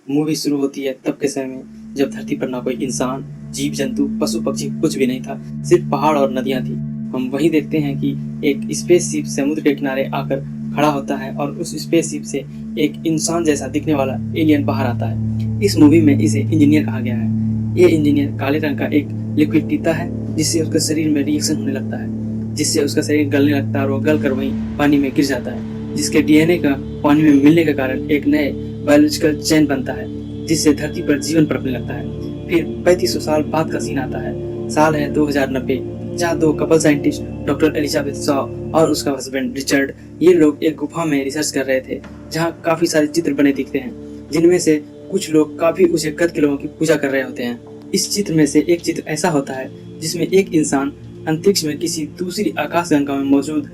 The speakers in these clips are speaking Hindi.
मूवी शुरू होती है तब के समय में जब धरती पर ना कोई इंसान, जीव जंतु, पशु पक्षी कुछ भी नहीं था, सिर्फ पहाड़ और नदियां थी। हम वही देखते हैं कि एक स्पेसशिप समुद्र के किनारे आकर खड़ा होता है और उस स्पेसशिप से एक इंसान जैसा दिखने वाला एलियन बाहर आता है। इस मूवी में इसे इंजीनियर कहा गया है। ये इंजीनियर काले रंग का एक लिक्विड पीता है जिससे उसके शरीर में रिएक्शन होने लगता है, जिससे उसका शरीर गलने लगता है और वो गल कर वहीं पानी में गिर जाता है, जिसके डीएनए का पानी में मिलने के कारण एक नए बायोलॉजिकल चेन बनता है जिससे धरती पर जीवन पनपने लगता है। फिर 3500 साल बाद का सीन आता है। साल है 2090, जहाँ दो couple scientist doctor Elizabeth Shaw और उसका हस्बैंड रिचर्ड, ये लोग एक गुफा में रिसर्च कर रहे थे जहाँ काफी सारे चित्र बने दिखते हैं, जिनमें से कुछ लोग काफी ऊंचे कद के लोगों की पूजा कर रहे होते हैं। इस चित्र में से एक चित्र ऐसा होता है जिसमें एक इंसान अंतरिक्ष में किसी दूसरी आकाशगंगा में मौजूद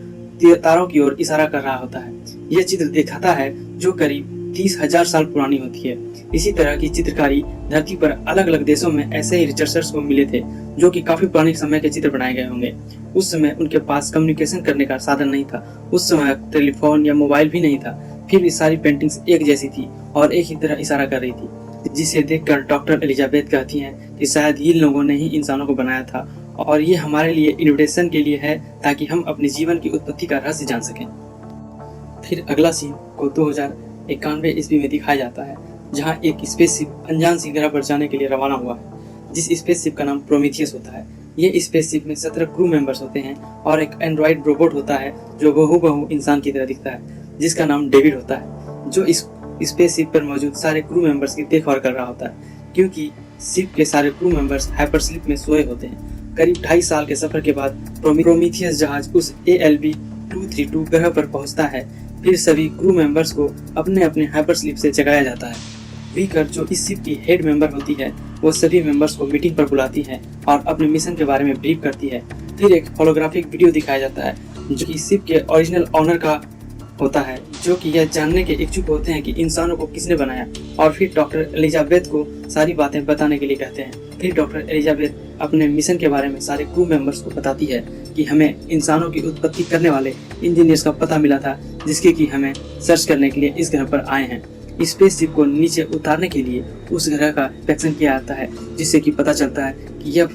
तारों की ओर इशारा कर रहा होता है। यह चित्र दिखाता है जो करीब 30,000 साल पुरानी होती है। इसी तरह की चित्रकारी धरती पर अलग अलग देशों में ऐसे ही रिसर्चर्स को मिले थे जो कि काफी पुराने समय के चित्र बनाए गए होंगे। उस समय उनके पास कम्युनिकेशन करने का साधन नहीं था, उस समय टेलीफोन या मोबाइल भी नहीं था, फिर भी सारी पेंटिंग्स एक जैसी थी और एक ही तरह इशारा कर रही थी, जिसे देखकर डॉक्टर एलिजाबेथ कहती हैं कि शायद इन लोगों ने ही इंसानों को बनाया था और ये हमारे लिए इन्विटेशन के लिए है ताकि हम अपने जीवन की उत्पत्ति का रहस्य जान सकें। फिर अगला सीन को 2091 ईस्वी में दिखाया जाता है, जहां एक स्पेसशिप अनजान सी ग्रह पर जाने के लिए रवाना हुआ है, जिस स्पेसशिप का नाम प्रोमीथियस होता है। ये स्पेसशिप में 17 क्रू मेंबर्स होते हैं और एक एंड्रॉइड रोबोट होता है जो बहू इंसान की तरह दिखता है, जिसका नाम डेविड होता है, जो इस स्पेसशिप पर मौजूद सारे क्रू मेंबर्स की देखभाल कर रहा होता है, क्योंकि शिप के सारे क्रू मेंबर्स हाइपरस्लीप में सोए होते हैं। करीब 2.5 साल के सफर के बाद प्रोमीथियस जहाज उस ALB 232 ग्रह पर पहुंचता है। फिर सभी क्रू मेंबर्स को अपने अपने हाइपरस्लीप से जगाया जाता है। वीकर, जो इस शिप की हेड मेंबर होती है, वो सभी मेंबर्स को मीटिंग पर बुलाती है और अपने मिशन के बारे में ब्रीफ करती है। फिर एक होलोग्राफिक वीडियो दिखाया जाता है जो कि शिप के ओरिजिनल ऑनर का होता है, जो कि यह जानने के इच्छुक होते हैं कि इंसानों को किसने बनाया, और फिर डॉक्टर एलिजाबेथ को सारी बातें बताने के लिए कहते हैं। फिर डॉक्टर एलिजाबेथ अपने मिशन के बारे में सारे क्रू मेंबर्स को बताती है कि हमें इंसानों की उत्पत्ति करने वाले इंजीनियर्स का पता मिला था, जिसके कि हमें सर्च करने के लिए इस ग्रह पर आए हैं। स्पेसशिप को नीचे उतारने के लिए उस ग्रह का इंस्पेक्शन किया जाता है, जिससे कि पता चलता है कि यह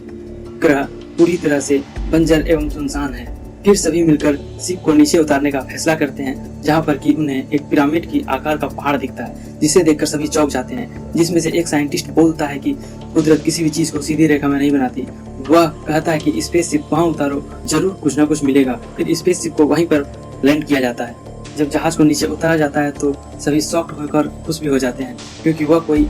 ग्रह पूरी तरह से बंजर एवं सुनसान है। फिर सभी मिलकर शिप को नीचे उतारने का फैसला करते हैं, जहां पर कि उन्हें एक पिरामिड की आकार का पहाड़ दिखता है, जिसे देखकर सभी चौंक जाते हैं। जिसमें से एक साइंटिस्ट बोलता है कि कुदरत किसी भी चीज को सीधी रेखा में नहीं बनाती। वह कहता है कि स्पेसशिप वहां उतारो, जरूर कुछ ना कुछ मिलेगा। फिर स्पेसशिप को वहीं पर लैंड किया जाता है। जब जहाज को नीचे उतारा जाता है तो सभी शॉक्ड होकर खुश भी हो जाते हैं, क्योंकि वह कोई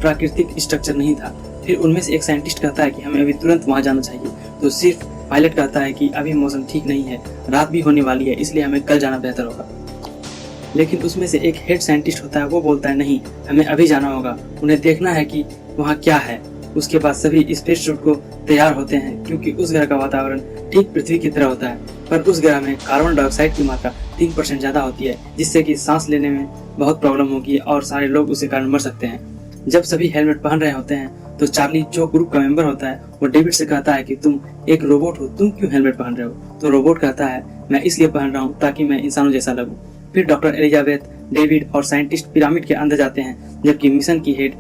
प्राकृतिक स्ट्रक्चर नहीं था। फिर उनमें से एक साइंटिस्ट कहता है कि हमें अभी तुरंत वहां जाना चाहिए, तो सिर्फ पायलट कहता है कि अभी मौसम ठीक नहीं है, रात भी होने वाली है, इसलिए हमें कल जाना बेहतर होगा। लेकिन उसमें से एक हेड साइंटिस्ट होता है, वो बोलता है नहीं, हमें अभी जाना होगा, उन्हें देखना है कि वहाँ क्या है। उसके बाद सभी स्पेस सूट को तैयार होते हैं, क्योंकि उस ग्रह का वातावरण ठीक पृथ्वी की तरह होता है, पर उस ग्रह में कार्बन डाइऑक्साइड की मात्रा 3% ज्यादा होती है, जिससे कि सांस लेने में बहुत प्रॉब्लम होगी और सारे लोग उसके कारण मर सकते हैं। जब सभी हेलमेट पहन रहे होते हैं तो चार्ली, जो ग्रुप का मेंबर होता है, वो डेविड से कहता है कि तुम एक रोबोट हो, तुम क्यों हेलमेट पहन रहे हो? तो रोबोट कहता है मैं इसलिए पहन रहा हूँ ताकि मैं इंसानों जैसा लगूं। फिर डॉक्टर एलिजाबेथ, डेविड और साइंटिस्ट पिरामिड के अंदर जाते हैं, जबकि मिशन की हेड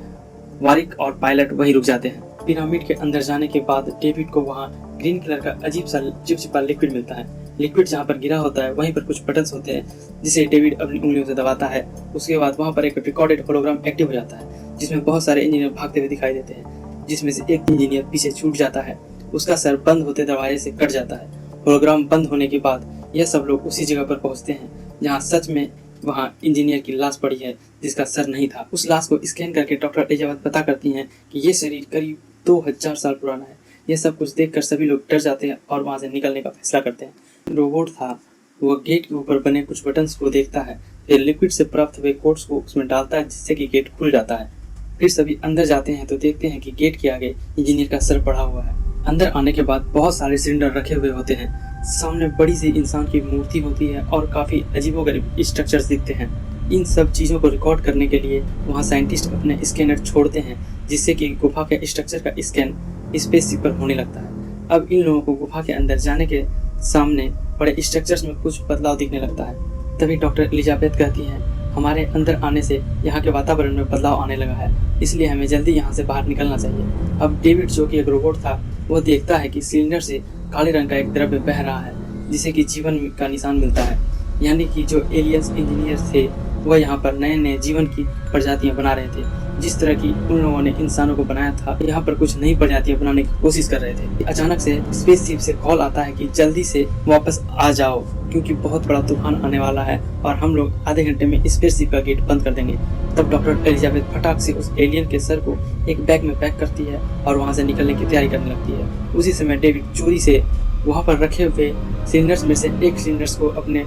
वारिक और पायलट वहीं रुक जाते हैं। पिरामिड के अंदर जाने के बाद डेविड को वहाँ ग्रीन कलर का अजीब सा चिपचिपा लिक्विड मिलता है। लिक्विड जहाँ पर गिरा होता है वहीं पर कुछ बटन्स होते हैं, जिसे डेविड अपनी उंगलियों से दबाता है। उसके बाद वहाँ पर एक रिकॉर्डेड होलोग्राम एक्टिव हो जाता है, जिसमें बहुत सारे इंजीनियर भागते हुए दिखाई देते हैं, जिसमें से एक इंजीनियर पीछे छूट जाता है, उसका सर बंद होते दरवाजे से कट जाता है। होलोग्राम बंद होने के बाद यह सब लोग उसी जगह पर पहुंचते हैं जहां सच में वहां इंजीनियर की लाश पड़ी है, जिसका सर नहीं था। उस लाश को स्कैन करके डॉक्टर एलिजाबेथ पता करती हैं कि ये शरीर करीब 2000 साल पुराना है। यह सब कुछ देखकर सभी लोग डर जाते हैं और वहां से निकलने का फैसला करते हैं। रोबोट था, वह गेट के ऊपर बने कुछ बटन्स को देखता है, फिर लिक्विड से प्राप्त हुए कोड्स को उसमें डालता है, जिससे कि गेट खुल जाता है। फिर सभी अंदर जाते हैं तो देखते हैं कि गेट के आगे इंजीनियर का सर पड़ा हुआ है। अंदर आने के बाद बहुत सारे सिलेंडर रखे हुए होते हैं, सामने बड़ी सी इंसान की मूर्ति होती है और काफी अजीबोगरीब स्ट्रक्चर्स दिखते हैं। इन सब चीजों को रिकॉर्ड करने के लिए वहाँ साइंटिस्ट अपने स्कैनर छोड़ते हैं, जिससे कि गुफा के स्ट्रक्चर का स्कैन स्पेसशिप पर होने लगता है। अब इन लोगों को गुफा के अंदर जाने के सामने बड़े स्ट्रक्चर्स में कुछ बदलाव दिखने लगता है। तभी डॉक्टर एलिजाबेथ कहती हैं हमारे अंदर आने से यहाँ के वातावरण में बदलाव आने लगा है, इसलिए हमें जल्दी यहाँ से बाहर निकलना चाहिए। अब डेविड, जो कि एक रोबोट था, वह देखता है कि सिलेंडर से काले रंग का एक द्रव्य बह रहा है जिसे कि जीवन का निशान मिलता है। यानी कि जो एलियंस इंजीनियर थे वह यहाँ पर नए नए जीवन की प्रजातियां बना रहे थे। जिस तरह की उन लोगों ने इंसानों को बनाया था, यहाँ पर कुछ नई प्रजातियां बनाने की कोशिश कर रहे थे। अचानक से स्पेसशिप से कॉल आता है कि जल्दी से वापस आ जाओ, क्योंकि बहुत बड़ा तूफान आने वाला है और हम लोग आधे घंटे में स्पेसशिप का गेट बंद कर देंगे। तब डॉक्टर एलिजाबेथ फटाक से उस एलियन के सर को एक बैग में पैक करती है और वहाँ से निकलने की तैयारी करने लगती है। उसी समय डेविड चोरी से वहाँ पर रखे हुए सिलेंडर्स में से एक सिलेंडर्स को अपने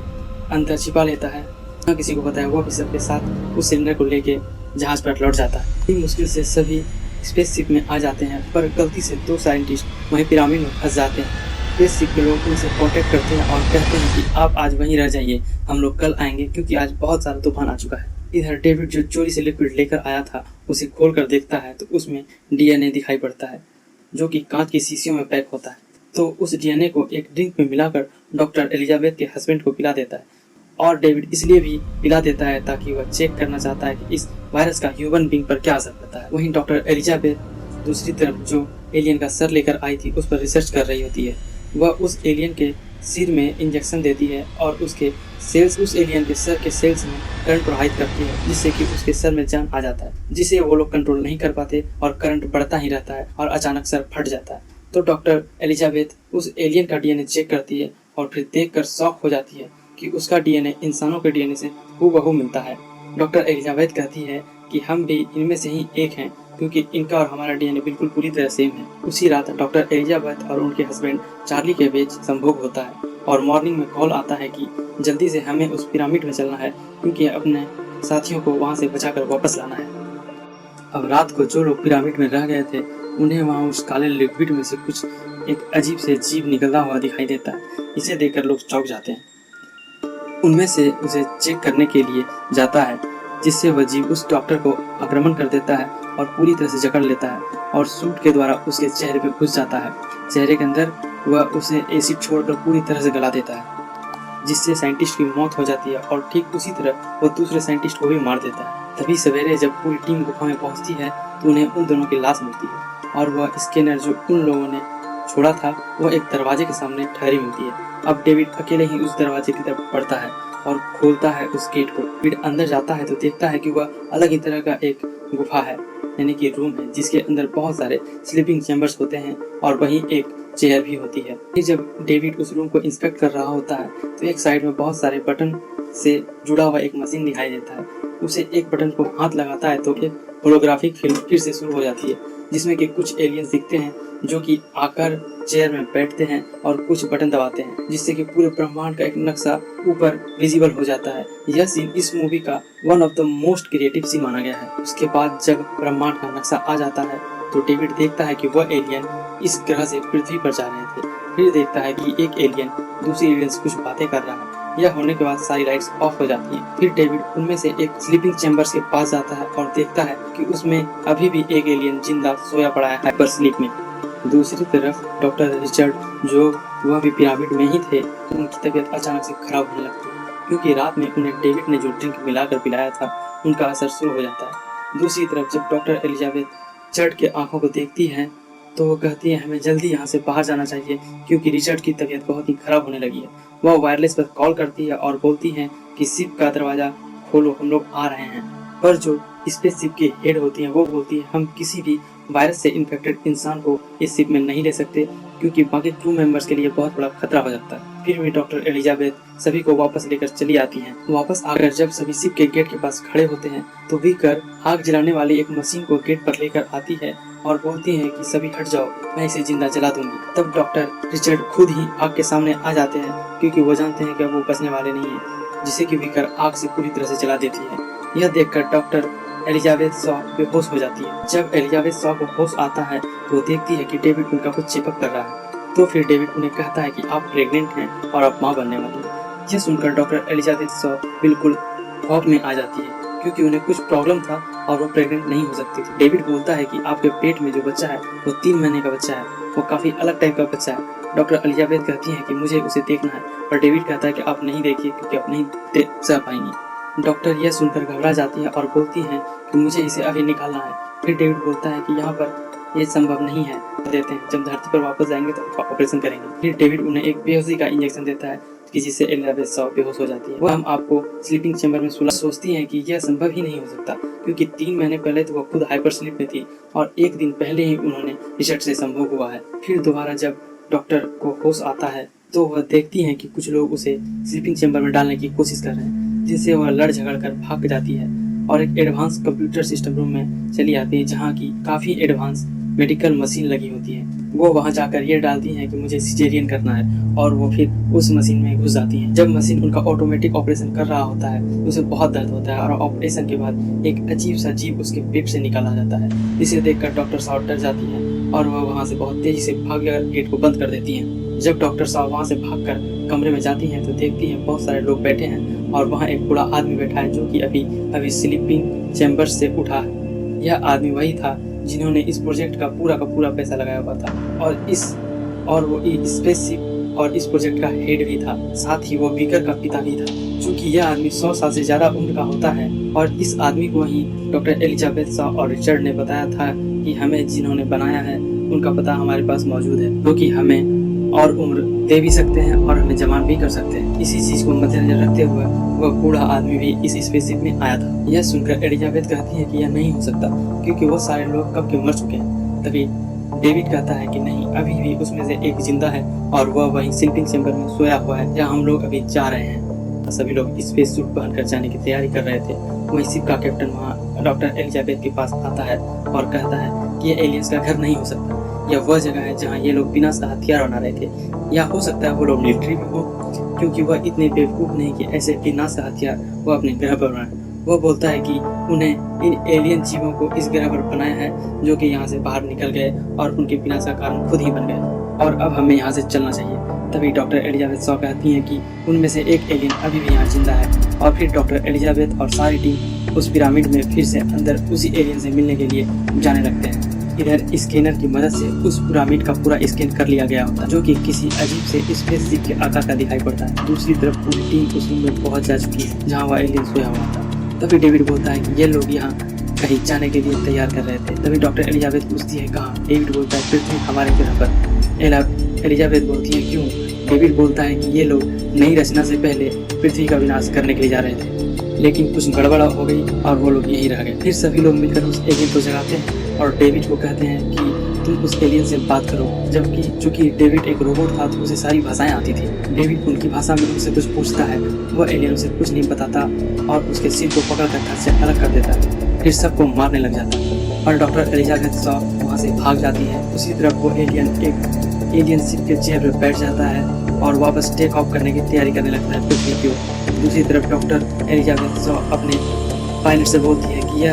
अंदर छिपा लेता है। न किसी को पता है, वह भी सबके साथ उस सिलेंडर को लेके जहाज पर लौट जाता है। बड़ी मुश्किल से सभी स्पेसशिप में आ जाते हैं, पर गलती से 2 साइंटिस्ट वहीं पिरामिड में फंस जाते हैं। स्पेसशिप के लोग उनसे कांटेक्ट करते हैं और कहते हैं कि आप आज वहीं रह जाइए, हम लोग कल आएंगे, क्योंकि आज बहुत सारा तूफान आ चुका है। इधर डेविड, जो चोरी से लिक्विड लेकर आया था, उसे खोल कर देखता है तो उसमें डीएनए दिखाई पड़ता है, जो कि कांच की शीशियों में पैक होता है। तो उस डीएनए को एक ड्रिंक में मिलाकर डॉक्टर एलिजाबेथ के हस्बैंड को पिला देता है। और डेविड इसलिए भी पिला देता है ताकि वह चेक करना चाहता है कि इस वायरस का ह्यूमन बीइंग पर क्या असर पड़ता है। वहीं डॉक्टर एलिजाबेथ दूसरी तरफ जो एलियन का सर लेकर आई थी उस पर रिसर्च कर रही होती है। वह उस एलियन के सिर में इंजेक्शन देती है और उसके सेल्स उस एलियन के सर के सेल्स में करंट प्रवाहित करती है, जिससे कि उसके सर में जान आ जाता है, जिसे वो लोग कंट्रोल नहीं कर पाते और करंट बढ़ता ही रहता है और अचानक सर फट जाता है। तो डॉक्टर एलिजाबेथ उस एलियन का डीएनए चेक करती है और फिर देखकर शॉक हो जाती है कि उसका डीएनए इंसानों के डीएनए से हूबहू मिलता है। डॉक्टर एलिजाबेथ कहती है कि हम भी इनमें से ही एक हैं, क्योंकि इनका और हमारा डीएनए बिल्कुल पूरी तरह सेम है। उसी रात डॉक्टर एलिजाबेथ और उनके हस्बैंड चार्ली के बीच संभोग होता है और मॉर्निंग में कॉल आता है कि जल्दी से हमें उस पिरामिड में चलना है, क्योंकि अपने साथियों को वहाँ से बचाकर वापस लाना है। अब रात को जो लोग पिरामिड में रह गए थे, उन्हें वहाँ उस काले लिक्विड में से कुछ एक अजीब से जीव निकलता हुआ दिखाई देता है। इसे देखकर लोग चौंक जाते हैं। उनमें से उसे चेक करने के लिए जाता है, जिससे वह जीव उस डॉक्टर को आक्रमण कर देता है और पूरी तरह से जकड़ लेता है और सूट के द्वारा उसके चेहरे पे घुस जाता है। चेहरे के अंदर वह उसे एसिड छोड़कर पूरी तरह से गला देता है, जिससे साइंटिस्ट की मौत हो जाती है और ठीक उसी तरह वह दूसरे साइंटिस्ट को भी मार देता है। तभी सवेरे जब पूरी टीम गुफा में पहुंचती है तो उन्हें उन दोनों की लाश मिलती है और वह स्कैनर जो उन लोगों ने छोड़ा था वह एक दरवाजे के सामने ठहरी मिलती है। अब डेविड अकेले ही उस दरवाजे की तरफ बढ़ता है और खोलता है उस गेट को। डेविड अंदर जाता है तो देखता है कि वह अलग ही तरह का एक गुफा है, यानी कि रूम है, जिसके अंदर बहुत सारे स्लीपिंग चैम्बर्स होते हैं और वहीं एक चेयर भी होती है। फिर जब डेविड उस रूम को इंस्पेक्ट कर रहा होता है तो एक साइड में बहुत सारे बटन से जुड़ा हुआ एक मशीन दिखाई देता है। उसे एक बटन को हाथ लगाता है तो एक होलोग्राफिक फिल्म फिर से शुरू हो जाती है, जिसमें कि कुछ एलियंस दिखते हैं जो कि आकर चेयर में बैठते हैं और कुछ बटन दबाते हैं, जिससे कि पूरे ब्रह्मांड का एक नक्शा ऊपर विजिबल हो जाता है। यह सीन इस मूवी का one of the most creative scene माना गया है। उसके बाद जब ब्रह्मांड का नक्शा आ जाता है तो डेविड देखता है कि वह एलियन इस ग्रह से पृथ्वी पर जा रहे थे। फिर देखता है कि एक एलियन दूसरी एलियन से कुछ बातें कर रहा है। यह होने के बाद सारी लाइट्स ऑफ हो जाती हैं। फिर डेविड उनमें से एक स्लीपिंग चैम्बर्स के पास जाता है और देखता है कि उसमें अभी भी एक एलियन जिंदा सोया पड़ा है हाइपर स्लीप में। दूसरी तरफ डॉक्टर रिचर्ड, जो वह भी पिरामिड में ही थे, उनकी तबीयत अचानक से खराब होने लगती है, क्योंकि रात में उन्हें डेविड ने जो ड्रिंक मिलाकर पिलाया था उनका असर शुरू हो जाता है। दूसरी तरफ जब डॉक्टर एलिजाबेथ रिचर्ड के आंखों को देखती है तो वो कहती है हमें जल्दी यहाँ से बाहर जाना चाहिए, क्योंकि रिचर्ड की तबीयत बहुत ही खराब होने लगी है। वह वायरलेस पर कॉल करती है और बोलती है कि शिप का दरवाजा खोलो, हम लोग आ रहे हैं। पर जो स्पेसशिप की हेड होती है वो बोलती है हम किसी भी वायरस से इन्फेक्टेड इंसान को इस शिप में नहीं ले सकते, क्योंकि बाकी क्रू मेंबर्स के लिए बहुत बड़ा खतरा हो जाता है। फिर भी डॉक्टर एलिजाबेथ सभी को वापस लेकर चली आती हैं। वापस आकर जब सभी शिप के गेट के पास खड़े होते हैं तो विकर आग जलाने वाली एक मशीन को गेट पर लेकर आती है और बोलती है कि सभी हट जाओ, मैं इसे जिंदा जला दूंगी। तब डॉक्टर रिचर्ड खुद ही आग के सामने आ जाते हैं, क्योंकि वो जानते हैं कि वो बचने वाले नहीं है, जिसे कि विकर आग से पूरी तरह से जला देती है। यह देखकर डॉक्टर एलिजाबेथ शॉ बेहोश हो जाती है। जब एलिजाबेथ शॉ को होश आता है तो वो देखती है कि डेविड उनका कुछ चेकअप कर रहा है। तो फिर डेविड उन्हें कहता है कि आप प्रेग्नेंट हैं और आप माँ बनने वाली हैं। यह सुनकर डॉक्टर एलिजाबेथ शॉ बिल्कुल खौफ में आ जाती है, क्योंकि उन्हें कुछ प्रॉब्लम था और वो प्रेग्नेंट नहीं हो सकती थी। डेविड बोलता है कि आपके पेट में जो बच्चा है वो 3 महीने का बच्चा है, वो काफी अलग टाइप का बच्चा है। डॉक्टर एलिजाबेथ कहती है कि मुझे उसे देखना है, पर डेविड कहता है कि आप नहीं देखिए, क्योंकि आप नहीं सह पाएंगी। डॉक्टर यह सुनकर घबरा जाती है और बोलती हैं कि मुझे इसे अभी निकालना है। फिर डेविड बोलता है कि यहाँ पर यह संभव नहीं है, देते हैं जब धरती पर वापस जाएंगे तो ऑपरेशन करेंगे। फिर डेविड उन्हें एक बेहोशी का इंजेक्शन देता है कि जिससे एलिजाबेथ शॉ बेहोश हो जाती है। वह हम आपको स्लीपिंग चैम्बर में सुला सोचती हैं कि यह संभव ही नहीं हो सकता, क्योंकि 3 महीने पहले तो वह खुद हाइपर स्लीप में थी और 1 दिन पहले ही उन्होंने रिसर्च से संभव हुआ है। फिर दोबारा जब डॉक्टर को होश आता है तो वह देखती हैं कि कुछ लोग उसे स्लीपिंग चैम्बर में डालने की कोशिश कर रहे हैं, जिससे वह लड़ झगड़ कर भाग जाती है और एक एडवांस कंप्यूटर सिस्टम रूम में चली आती है, जहाँ की काफ़ी एडवांस मेडिकल मशीन लगी होती है। वो वहाँ जाकर ये डालती हैं कि मुझे सिजेरियन करना है और वो फिर उस मशीन में घुस जाती हैं। जब मशीन उनका ऑटोमेटिक ऑपरेशन कर रहा होता है उसे बहुत दर्द होता है और ऑपरेशन के बाद एक अजीब सा जीव उसके पेट से निकाला जाता है, जिसे देखकर डॉक्टर साहब डर जाती है और वह वहाँ से बहुत तेजी से भाग कर गेट को बंद कर देती हैं। जब डॉक्टर साहब वहाँ से भागकर कमरे में जाती हैं तो देखती हैं बहुत सारे लोग बैठे हैं और वहाँ एक बूढ़ा आदमी बैठा है जो कि अभी स्लीपिंग चैम्बर से उठा है। यह आदमी वही था जिन्होंने इस प्रोजेक्ट का पूरा पैसा लगाया हुआ था और वो स्पेसशिप और इस प्रोजेक्ट का हेड भी था। साथ ही वो बीकर का पिता भी था। चूँकि यह आदमी 100 साल से ज़्यादा उम्र का होता है और इस आदमी को ही डॉक्टर एलिजाबेथ शॉ और रिचर्ड ने बताया था कि हमें जिन्होंने बनाया है उनका पता हमारे पास मौजूद है, जो कि हमें और उम्र दे भी सकते हैं और हमें जवान भी कर सकते हैं। इसी चीज को मद्देनजर रखते हुए वह बूढ़ा आदमी भी इस स्पेसशिप में आया था। यह सुनकर एलिजाबेथ कहती है कि यह नहीं हो सकता, क्योंकि वो सारे लोग कब के मर चुके हैं। तभी डेविड कहता है कि नहीं, अभी भी उसमें से एक जिंदा है और वह वहीं स्लीपिंग चैम्बर में सोया हुआ है जहाँ हम लोग अभी जा रहे हैं। सभी लोग स्पेस सूट पहनकर जाने की तैयारी कर रहे थे। वहीं शिप का कैप्टन वहाँ डॉक्टर एलिजाबेथ के पास आता है और कहता है कि यह एलियंस का घर नहीं हो सकता। यह वह जगह है जहाँ ये लोग बिना से हथियार बना रहे थे, या हो सकता है वो लोग मिलिट्री भी हो, क्योंकि वह इतने बेवकूफ़ नहीं कि ऐसे बिना से हथियार वो अपने ग्रह पर बनाए। वह बोलता है कि उन्हें इन एलियन जीवों को इस ग्रह पर बनाया है जो कि यहाँ से बाहर निकल गए और उनके विनाश का कारण खुद ही बन गए और अब हमें यहाँ से चलना चाहिए। तभी डॉक्टर एलिजाबेथ शॉ कहती हैं कि उनमें से एक एलियन अभी भी यहाँ जिंदा है और फिर डॉक्टर एलिजाबेथ और सारी टीम उस पिरामिड में फिर से अंदर उसी एलियन से मिलने के लिए जाने लगते हैं। इधर स्कैनर की मदद से उस पिरामिड का पूरा स्कैन कर लिया गया होता है, जो कि किसी अजीब से स्पेसशिप के आकार का दिखाई पड़ता है। दूसरी तरफ पूरी टीम उस रूम में पहुंच जा चुकी है जहां वह एलियन सोया हुआ था। तभी डेविड बोलता है कि ये लोग यहाँ कहीं जाने के लिए तैयार कर रहे थे। तभी डॉक्टर एलिजाबेथ पूछती है कहाँ। डेविड बोलता है पृथ्वी हमारे ग्रह पर। एलिजाबेथ बोलती है क्यों। डेविड बोलता है कि ये लोग नई रचना से पहले पृथ्वी का विनाश करने के लिए जा रहे थे, लेकिन कुछ गड़बड़ हो गई और वो लोग यही रह गए। फिर सभी लोग मिलकर उस एलियन को जगाते हैं और डेविड को कहते हैं कि तुम उस एलियन से बात करो। जबकि चूंकि डेविड एक रोबोट था तो उसे सारी भाषाएं आती थी। डेविड उनकी भाषा में उनसे कुछ पूछता है, वह एलियन उसे कुछ नहीं बताता और उसके सिर को पकड़कर घर से अलग कर देता है, फिर सबको मारने लग जाता है और डॉक्टर एलिजाबेथ शॉ वहाँ से भाग जाती है। उसी तरफ वो एलियन शिप के चेयर पर बैठ जाता है और वापस टेक ऑफ करने की तैयारी करने लगता है पृथ्वी की ओर। दूसरी तरफ डॉक्टर एलिजाबेथ शॉ अपने पायलट से बोलती है कि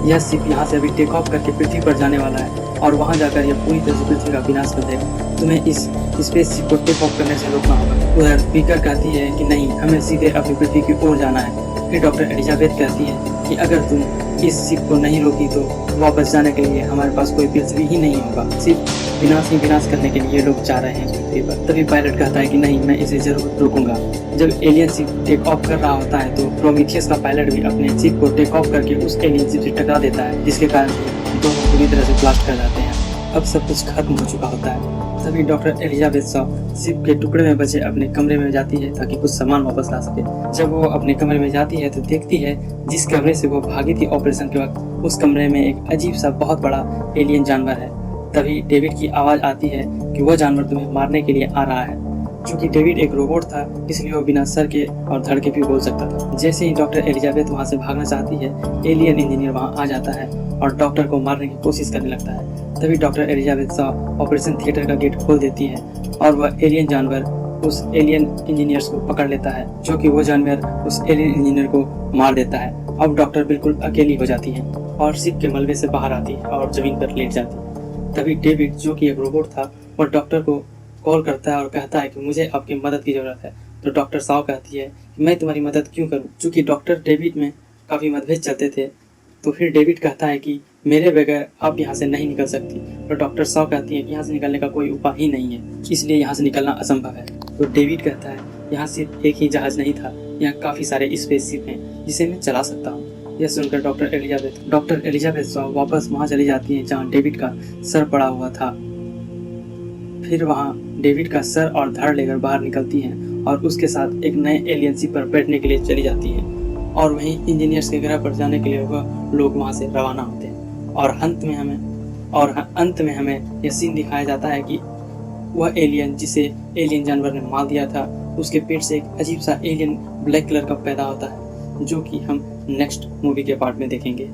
यह शिप यहाँ से अभी टेक ऑफ करके पृथ्वी पर जाने वाला है और वहाँ जाकर यह पूरी तरह से पृथ्वी का विनाश कर देगा। तुम्हें इस स्पेसशिप को टेक ऑफ करने से रोकना होगा। उधर स्पीकर कहती है कि नहीं, हमें सीधे अपनी पृथ्वी की ओर जाना है। फिर डॉक्टर एलिजाबेथ कहती है कि अगर तुम इस शिप को नहीं रोकी तो वापस जाने के लिए हमारे पास कोई पृथ्वी ही नहीं होगा। सिर्फ विनाश ही विनाश करने के लिए लोग जा रहे हैं पृथ्वी पर। तभी पायलट कहता है कि नहीं, मैं इसे जरूर रोकूंगा। जब एलियन शिप टेक ऑफ कर रहा होता है तो प्रोमीथियस का पायलट भी अपने शिप को टेक ऑफ करके उस एलियन शिप से टकरा देता है, जिसके कारण दोनों पूरी तरह से ब्लास्ट कर जाते हैं। अब सब कुछ खत्म हो चुका होता है। तभी डॉक्टर एलिजाबेथ शॉ शिप के टुकड़े में बचे अपने कमरे में जाती है ताकि कुछ सामान वापस ला सके। जब वो अपने कमरे में जाती है तो देखती है जिस कमरे से वो भागी थी ऑपरेशन के वक्त, उस कमरे में एक अजीब सा बहुत बड़ा एलियन जानवर है। तभी डेविड की आवाज़ आती है कि वह जानवर तुम्हें मारने के लिए आ रहा है। चूँकि डेविड एक रोबोट था इसलिए वो बिना सर के और धड़ के भी बोल सकता था। जैसे ही डॉक्टर एलिजाबेथ वहाँ से भागना चाहती है, एलियन इंजीनियर वहाँ आ जाता है और डॉक्टर को मारने की कोशिश करने लगता है। तभी doctor Elizabeth Shaw operation theatre का गेट खोल देती है और वह एलियन जानवर उस एलियन इंजीनियर्स को पकड़ लेता है, जो कि वो जानवर उस एलियन इंजीनियर को मार देता है। अब डॉक्टर बिल्कुल अकेली हो जाती है और शिप के मलबे से बाहर आती है और जमीन पर लेट जाती है। तभी डेविड, जो कि एक रोबोट था, वह डॉक्टर को कॉल करता है और कहता है कि मुझे आपकी मदद की ज़रूरत है। तो डॉक्टर शॉ कहती है कि मैं तुम्हारी मदद क्यों करूं। चूँकि डॉक्टर डेविड में काफ़ी मतभेद चलते थे, तो फिर डेविड कहता है कि मेरे बगैर आप यहाँ से नहीं निकल सकती। तो डॉक्टर शॉ कहती है कि यहाँ से निकलने का कोई उपाय ही नहीं है, इसलिए यहाँ से निकलना असंभव है। तो डेविड कहता है यहाँ सिर्फ एक ही जहाज नहीं था, यहाँ काफ़ी सारे स्पेसशिप हैं जिसे मैं चला सकता हूँ। यह सुनकर डॉक्टर एलिजाबेथ शॉ वापस वहाँ चली जाती हैं जहाँ डेविड का सर पड़ा हुआ था। फिर वहाँ डेविड का सर और धड़ लेकर बाहर निकलती हैं और उसके साथ एक नए एलियन शिप पर बैठने के लिए चली जाती हैं और वहीं इंजीनियर्स के ग्रह पर जाने के लिए वह लोग वहाँ से रवाना होते हैं। और अंत में हमें यह सीन दिखाया जाता है कि वह एलियन जिसे एलियन जानवर ने मार दिया था, उसके पेट से एक अजीब सा एलियन ब्लैक कलर का पैदा होता है, जो कि हम नेक्स्ट मूवी के पार्ट में देखेंगे।